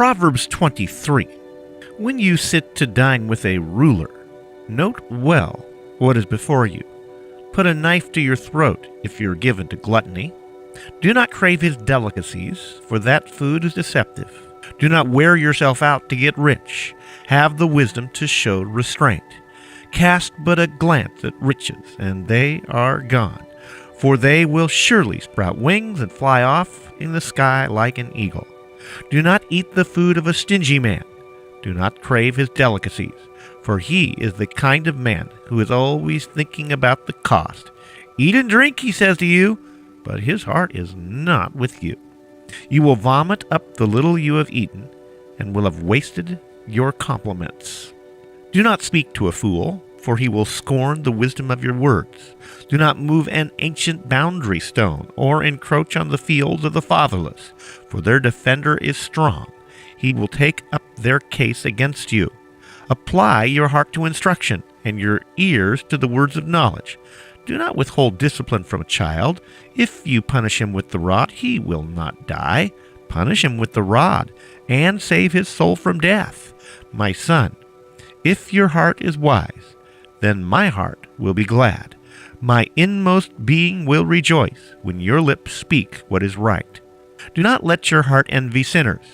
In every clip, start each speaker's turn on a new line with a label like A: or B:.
A: Proverbs 23. When you sit to dine with a ruler, note well what is before you. Put a knife to your throat if you're given to gluttony. Do not crave his delicacies, for that food is deceptive. Do not wear yourself out to get rich. Have the wisdom to show restraint. Cast but a glance at riches, and they are gone, for they will surely sprout wings and fly off in the sky like an eagle. Do not eat the food of a stingy man. Do not crave his delicacies, for he is the kind of man who is always thinking about the cost. Eat and drink, he says to you, but his heart is not with you. You will vomit up the little you have eaten, and will have wasted your compliments. Do not speak to a fool, for he will scorn the wisdom of your words. Do not move an ancient boundary stone, or encroach on the fields of the fatherless, for their defender is strong. He will take up their case against you. Apply your heart to instruction, and your ears to the words of knowledge. Do not withhold discipline from a child. If you punish him with the rod, he will not die. Punish him with the rod, and save his soul from death. My son, if your heart is wise, then my heart will be glad. My inmost being will rejoice when your lips speak what is right. Do not let your heart envy sinners,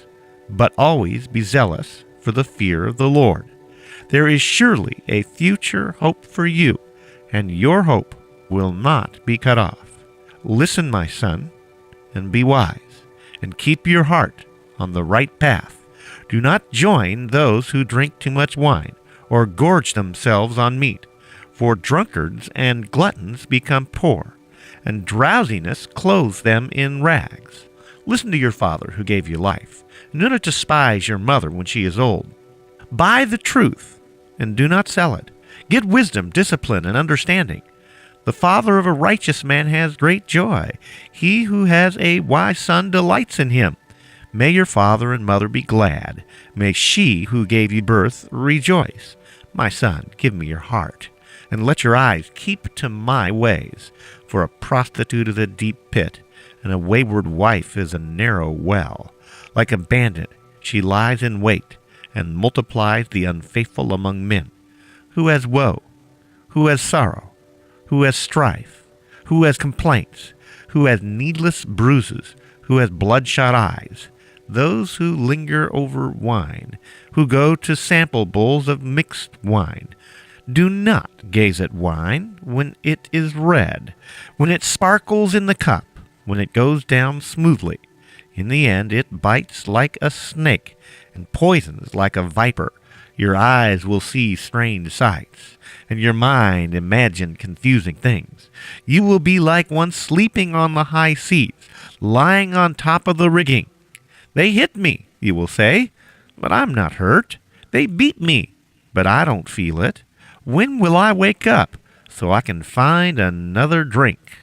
A: but always be zealous for the fear of the Lord. There is surely a future hope for you, and your hope will not be cut off. Listen, my son, and be wise, and keep your heart on the right path. Do not join those who drink too much wine, or gorge themselves on meat, for drunkards and gluttons become poor, and drowsiness clothes them in rags. Listen to your father who gave you life, and do not despise your mother when she is old. Buy the truth, and do not sell it. Get wisdom, discipline, and understanding. The father of a righteous man has great joy. He who has a wise son delights in him. May your father and mother be glad. May she who gave you birth rejoice. My son, give me your heart, and let your eyes keep to my ways. For a prostitute is a deep pit, and a wayward wife is a narrow well. Like a bandit, she lies in wait, and multiplies the unfaithful among men. Who has woe? Who has sorrow? Who has strife? Who has complaints? Who has needless bruises? Who has bloodshot eyes? Those who linger over wine, who go to sample bowls of mixed wine. Do not gaze at wine when it is red, when it sparkles in the cup, when it goes down smoothly. In the end it bites like a snake and poisons like a viper. Your eyes will see strange sights, and your mind imagine confusing things. You will be like one sleeping on the high seats, lying on top of the rigging. They hit me, you will say, but I'm not hurt. They beat me, but I don't feel it. When will I wake up so I can find another drink?